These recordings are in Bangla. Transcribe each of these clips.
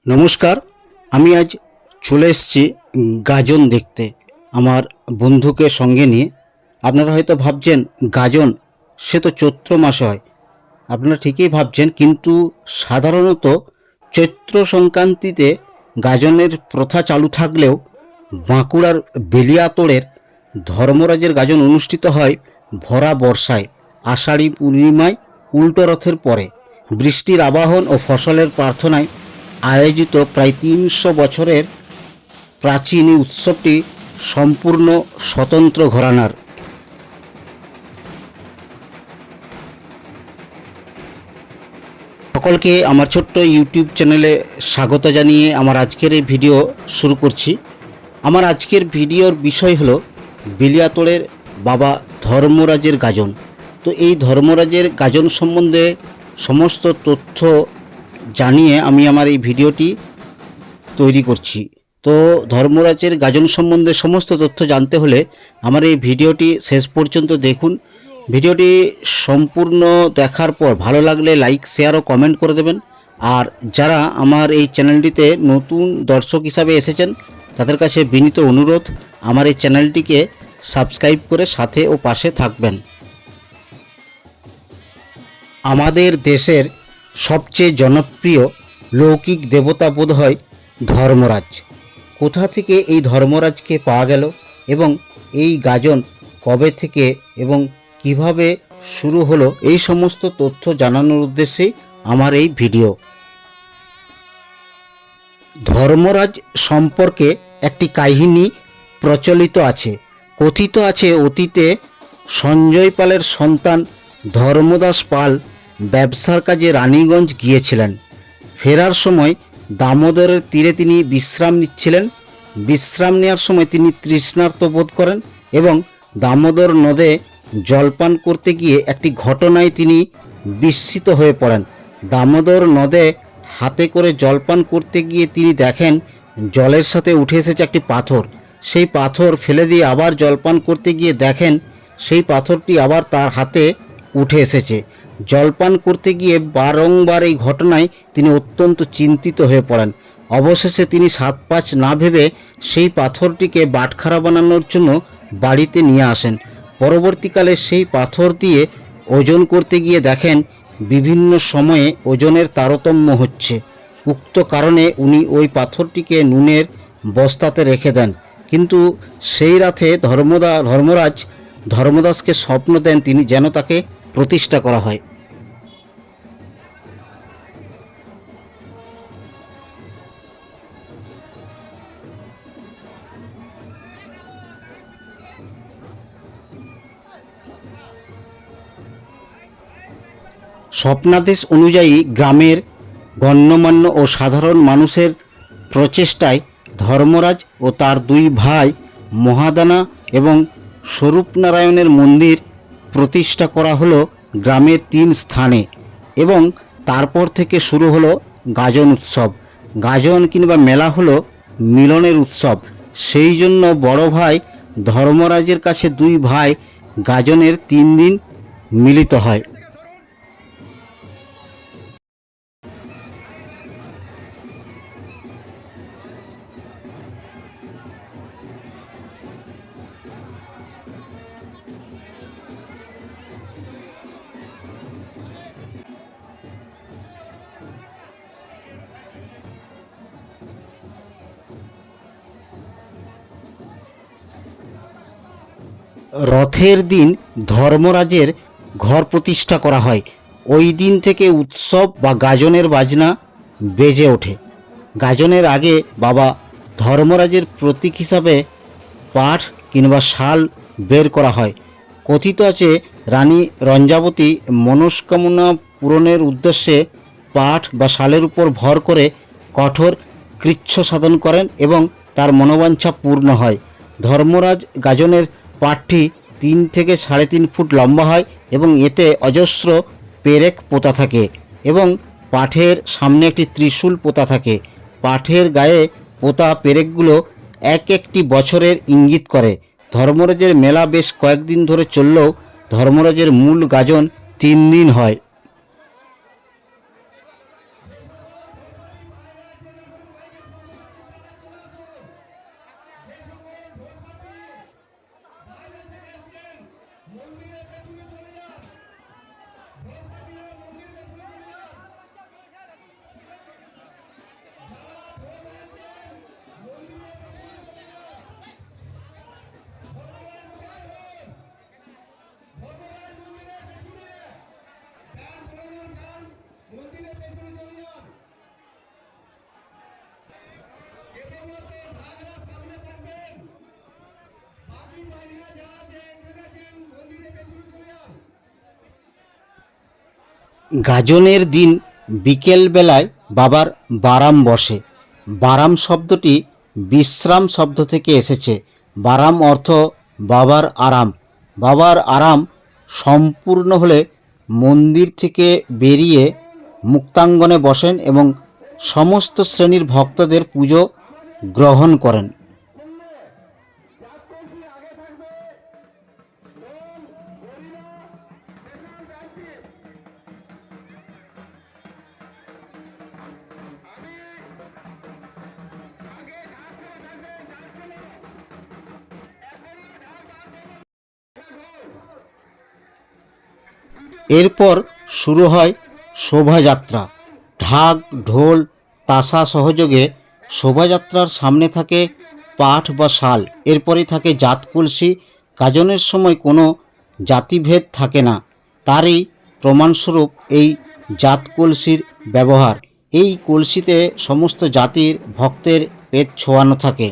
নমস্কার। আমি আজ চলে এসেছি গাজন দেখতে আমার বন্ধুকে সঙ্গে নিয়ে। আপনারা হয়তো ভাবছেন গাজন সে তো চৈত্র মাসে হয়। আপনারা ঠিকই ভাবছেন, কিন্তু সাধারণত চৈত্র সংক্রান্তিতে গাজনের প্রথা চালু থাকলেও বাঁকুড়ার বেলিয়াতোড়ের ধর্মরাজের গাজন অনুষ্ঠিত হয় ভরা বর্ষায়, আষাঢ়ী পূর্ণিমায়, উল্টো রথের পরে, বৃষ্টির আবাহন ও ফসলের প্রার্থনায় আয়োজিত প্রায় ৩০০ বছরের প্রাচীন এই উৎসবটি সম্পূর্ণ স্বতন্ত্র ঘরানার। সকলকে আমার ছোট্ট ইউটিউব চ্যানেলে স্বাগত জানিয়ে আমার আজকের এই ভিডিও শুরু করছি। আমার আজকের ভিডিওর বিষয় হলো বেলিয়াতোড়ের বাবা ধর্মরাজের গাজন। তো এই ধর্মরাজের গাজন সম্বন্ধে সমস্ত তথ্য জানিয়ে আমি আমার এই ভিডিওটি তৈরি করছি। তো ধর্মরাজের গাজন সম্বন্ধে সমস্ত তথ্য জানতে হলে আমার এই ভিডিওটি শেষ পর্যন্ত দেখুন। ভিডিওটি সম্পূর্ণ দেখার পর ভালো লাগলে লাইক, শেয়ার ও কমেন্ট করে দেবেন। আর যারা আমার এই চ্যানেলটিতে নতুন দর্শক হিসাবে এসেছেন তাদের কাছে বিনীত অনুরোধ, আমার এই চ্যানেলটিকে সাবস্ক্রাইব করে সাথে ও পাশে থাকবেন। আমাদের দেশের সবচেয়ে জনপ্রিয় লৌকিক দেবতা বোধ হয় ধর্মরাজ। কোথা থেকে এই ধর্মরাজকে পাওয়া গেল এবং এই গাজন কবে থেকে এবং কিভাবে শুরু হলো, এই সমস্ত তথ্য জানানোর উদ্দেশ্যেই আমার এই ভিডিও। ধর্মরাজ সম্পর্কে একটি কাহিনী প্রচলিত আছে। কথিত আছে অতীতে সঞ্জয় পালের সন্তান ধর্মদাস পাল ব্যবসার কাজে রানীগঞ্জ গিয়েছিলেন। ফেরার সময় দামোদরের তীরে তিনি বিশ্রাম নিচ্ছিলেন। বিশ্রাম নেওয়ার সময় তিনি তৃষ্ণার্ত বোধ করেন এবং দামোদর নদে জলপান করতে গিয়ে একটি ঘটনায় তিনি বিস্মিত হয়ে পড়েন। দামোদর নদে হাতে করে জলপান করতে গিয়ে তিনি দেখেন জলের সাথে উঠে এসেছে একটি পাথর। সেই পাথর ফেলে দিয়ে আবার জলপান করতে গিয়ে দেখেন সেই পাথরটি আবার তার হাতে উঠে এসেছে। জলপান করতে গিয়ে বারংবার এই ঘটনায় তিনি অত্যন্ত চিন্তিত হয়ে পড়েন। অবশেষে তিনি সাত পাঁচ না ভেবে সেই পাথরটিকে বাটখারা বানানোর জন্য বাড়িতে নিয়ে আসেন। পরবর্তীকালে সেই পাথর দিয়ে ওজন করতে গিয়ে দেখেন বিভিন্ন সময়ে ওজনের তারতম্য হচ্ছে। উক্ত কারণে উনি ওই পাথরটিকে নুনের বস্তাতে রেখে দেন। কিন্তু সেই রাতে ধর্মরাজ ধর্মদাসকে স্বপ্ন দেন তিনি যেন তাকে প্রতিষ্ঠা করা হয়। স্বপ্নাদেশ অনুযায়ী গ্রামের গণ্যমান্য ও সাধারণ মানুষের প্রচেষ্টায় ধর্মরাজ ও তার দুই ভাই মহাদানা এবং স্বরূপনারায়ণের মন্দির প্রতিষ্ঠা করা হলো গ্রামের 3 স্থানে এবং তারপর থেকে শুরু হলো গাজন উৎসব। গাজন কিংবা মেলা হলো মিলনের উৎসব। সেই জন্য বড় ভাই ধর্মরাজের কাছে দুই ভাই গাজনের 3 দিন মিলিত হয়। রথের দিন ধর্মরাজের ঘর প্রতিষ্ঠা করা হয়। ওই দিন থেকে উৎসব বা গাজনের বাজনা বেজে ওঠে। গাজনের আগে বাবা ধর্মরাজের প্রতীক হিসাবে পাঠ কিংবা শাল বের করা হয়। কথিত আছে রানী রঞ্জাবতী মনস্কামনা পূরণের উদ্দেশ্যে পাঠ বা শালের উপর ভর করে কঠোর কৃচ্ছ সাধন করেন এবং তার মনোবাঞ্ছা পূর্ণ হয়। ধর্মরাজ গাজনের পাঠটি 3 থেকে 3.5 ফুট লম্বা হয় এবং এতে অজস্র পেরেক পোতা থাকে এবং পাঠের সামনে একটি ত্রিশূল পোতা থাকে। পাঠের গায়ে পোতা পেরেকগুলো এক একটি বছরের ইঙ্গিত করে। ধর্মরাজের মেলা বেশ কয়েকদিন ধরে চললেও ধর্মরাজের মূল গাজন 3 দিন হয়। গাজনের দিন বিকেল বেলায় বাবার বারাম বসে। বারাম শব্দটি বিশ্রাম শব্দ থেকে এসেছে। বারাম অর্থ বাবার আরাম। বাবার আরাম সম্পূর্ণ হলে মন্দির থেকে বেরিয়ে মুক্তাঙ্গনে বসেন এবং সমস্ত শ্রেণীর ভক্তদের পুজো গ্রহণ করেন। এরপর শুরু হয় শোভাযাত্রা। ঢাক ঢোল তাসা সহযোগে শোভাযাত্রার সামনে থাকে পাঠ বা শাল। এরপরই থাকে জাত কলসি। গাজনের সময় কোনো জাতিভেদ থাকে না, তারই প্রমাণস্বরূপ এই জাত কলসির ব্যবহার। এই কলসিতে সমস্ত জাতির ভক্তের পেট ছোঁয়ানো থাকে।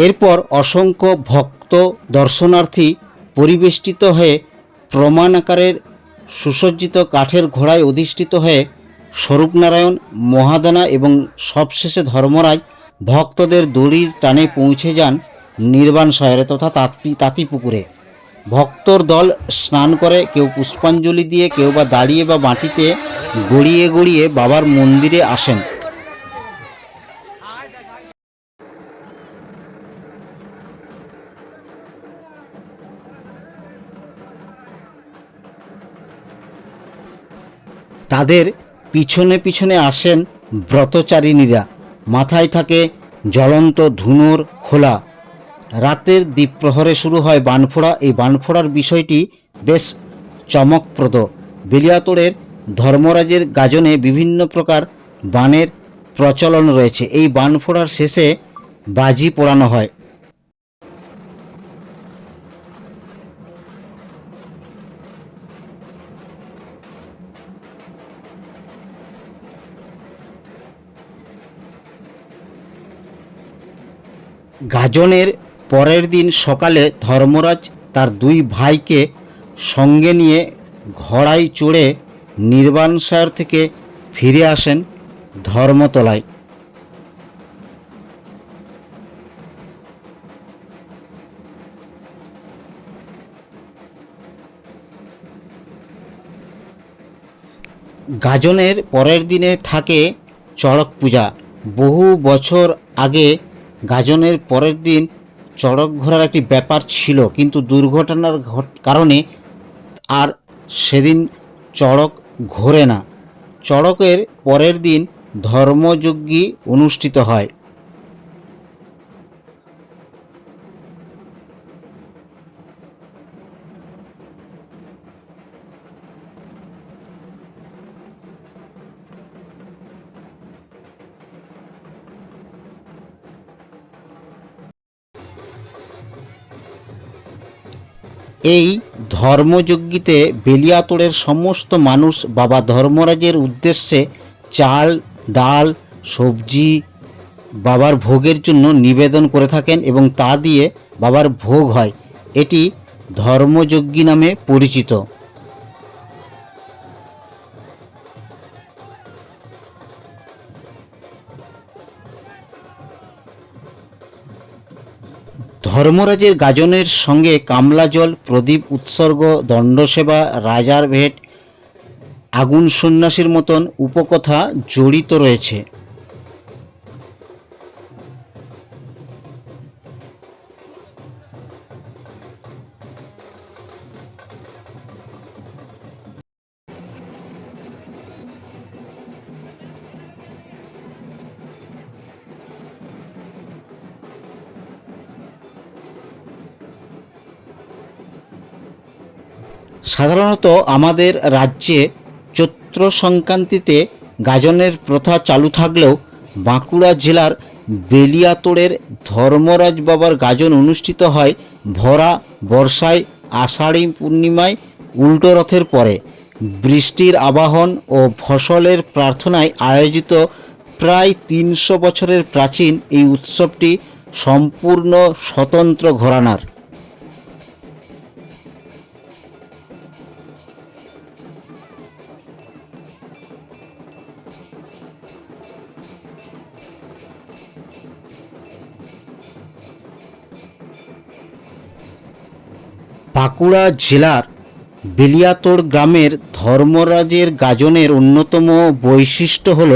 এরপর অসংখ্য ভক্ত দর্শনার্থী পরিবেষ্টিত হয়ে প্রমাণ আকারের সুসজ্জিত কাঠের ঘোড়ায় অধিষ্ঠিত হয়ে স্বরূপনারায়ণ, মহাদানা এবং সবশেষে ধর্মরাজ ভক্তদের দড়ির টানে পৌঁছে যান নির্বাণ সায়রে তথা তাঁতিপুকুরে। ভক্তর দল স্নান করে, কেউ পুষ্পাঞ্জলি দিয়ে, কেউ বা দাঁড়িয়ে বা মাটিতে গড়িয়ে গড়িয়ে বাবার মন্দিরে আসেন। তাদের পিছনে পিছনে আসেন ব্রতচারিণীরা। মাথায় থাকে জ্বলন্ত ধুনোর খোলা। রাতের দ্বীপ্রহরে শুরু হয় বানফোড়া। এই বানফোড়ার বিষয়টি বেশ চমকপ্রদ। বেলিয়াতোড়ের ধর্মরাজের গাজনে বিভিন্ন প্রকার বানের প্রচলন রয়েছে। এই বানফোড়ার শেষে বাজি পোড়ানো হয়। গাজনের পরের দিন সকালে ধর্মরাজ তার দুই ভাইকে সঙ্গে নিয়ে ঘোড়ায় চড়ে নির্বাণসায়র থেকে ফিরে আসেন ধর্মতলায়। গাজনের পরের দিনে থাকে চড়ক পূজা। বহু বছর আগে গাজনের পরের দিন চড়ক ঘোরার একটি ব্যাপার ছিল, কিন্তু দুর্ঘটনার কারণে আর সেদিন চড়ক ঘোরে না। চড়কের পরের দিন ধর্মযজ্ঞ অনুষ্ঠিত হয়। এই ধর্মযজ্ঞিতে বেলিয়াতোড়ের সমস্ত মানুষ বাবা ধর্মরাজের উদ্দেশ্যে চাল, ডাল, সবজি বাবার ভোগের জন্য নিবেদন করে থাকেন এবং তা দিয়ে বাবার ভোগ হয়। এটি ধর্মযজ্ঞী নামে পরিচিত। ধর্মরাজের গাজনের সঙ্গে কামলা জল, প্রদীপ উৎসর্গ, দণ্ডসেবা, রাজার ভেট, আগুন সন্ন্যাসীর মতন উপকথা জড়িত রয়েছে। সাধারণত আমাদের রাজ্যে চৈত্র সংক্রান্তিতে গাজনের প্রথা চালু থাকলেও বাঁকুড়া জেলার বেলিয়াতোড়ের ধর্মরাজ বাবার গাজন অনুষ্ঠিত হয় ভরা বর্ষায় আষাঢ়ী পূর্ণিমায় উল্টো রথের পরে। বৃষ্টির আবাহন ও ফসলের প্রার্থনায় আয়োজিত প্রায় 300 বছরের প্রাচীন এই উৎসবটি সম্পূর্ণ স্বতন্ত্র ঘরানার। বাঁকুড়া জেলার বেলিয়াতোড় গ্রামের ধর্মরাজের গাজনের অন্যতম বৈশিষ্ট্য হল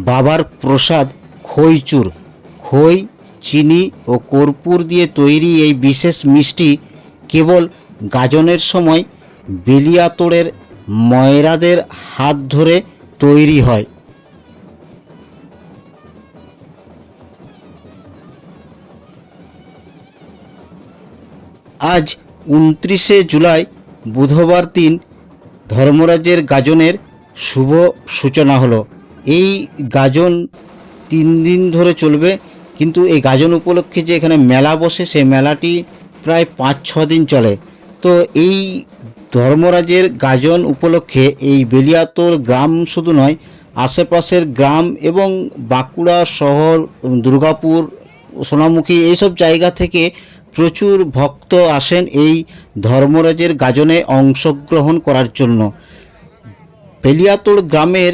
বাবার প্রসাদ খইচুর। খই, চিনি ও কর্পূর দিয়ে তৈরি এই বিশেষ মিষ্টি কেবল গাজনের সময় বেলিয়াতোড়ের ময়রাদের হাত ধরে তৈরি হয়। আজ 29শে জুলাই বুধবার দিন ধর্মরাজের গাজনের শুভ সূচনা হলো। এই গাজন 3 দিন ধরে চলবে, কিন্তু এই গাজন উপলক্ষে যে এখানে মেলা বসে সেই মেলাটি প্রায় 5-6 দিন চলে। তো এই ধর্মরাজের গাজন উপলক্ষে এই বেলিয়াতোড় গ্রাম শুধু নয়, আশেপাশের গ্রাম এবং বাঁকুড়া শহর, দুর্গাপুর, সোনামুখী এইসব জায়গা থেকে প্রচুর ভক্ত আসেন এই ধর্মরাজের গাজনে অংশগ্রহণ করার জন্য। বেলিয়াতোড় গ্রামের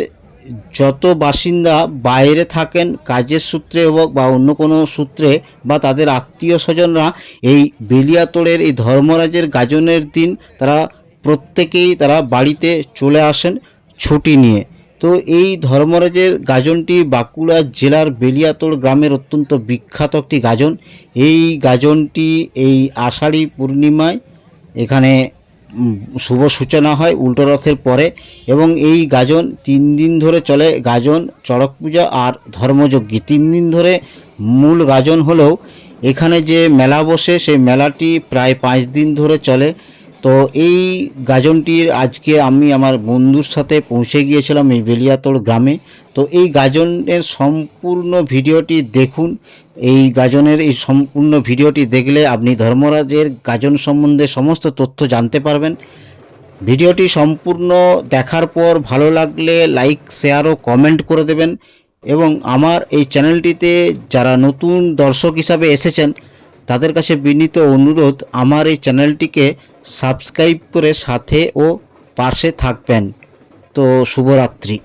যত বাসিন্দা বাইরে থাকেন কাজের সূত্রে হোক বা অন্য কোনো সূত্রে, বা তাদের আত্মীয় স্বজনরা এই বেলিয়াতোড়ের এই ধর্মরাজের গাজনের দিন প্রত্যেকেই বাড়িতে চলে আসেন ছুটি নিয়ে। তো এই ধর্মরাজের গাজনটি বাঁকুড়া জেলার বেলিয়াতোড় গ্রামের অত্যন্ত বিখ্যাত একটি গাজন। এই গাজনটি এই আষাঢ়ী পূর্ণিমায় এখানে শুভ সূচনা হয় উল্টো রথের পরে, এবং এই গাজন 3 দিন ধরে চলে। গাজন, চড়ক পূজা আর ধর্মযজ্ঞ 3 দিন ধরে মূল গাজন হলেও এখানে যে মেলা বসে সেই মেলাটি প্রায় 5 দিন ধরে চলে। তো এই গাজনটির আজকে আমি আমার বন্ধুর সাথে পৌঁছে গিয়েছিলাম এই বেলিয়াতোড় গ্রামে। তো এই গাজনের সম্পূর্ণ ভিডিওটি দেখুন। এই গাজনের এই সম্পূর্ণ ভিডিওটি দেখলে আপনি ধর্মরাজের গাজন সম্বন্ধে সমস্ত তথ্য জানতে পারবেন। ভিডিওটি সম্পূর্ণ দেখার পর ভালো লাগলে লাইক, শেয়ার ও কমেন্ট করে দেবেন। এবং আমার এই চ্যানেলটিতে যারা নতুন দর্শক হিসাবে এসেছেন তাদের কাছে বিনীত অনুরোধ, আমার এই চ্যানেলটিকে সাবস্ক্রাইব করে সাথে ও পাশে থাকবেন। তো শুভরাত্রি।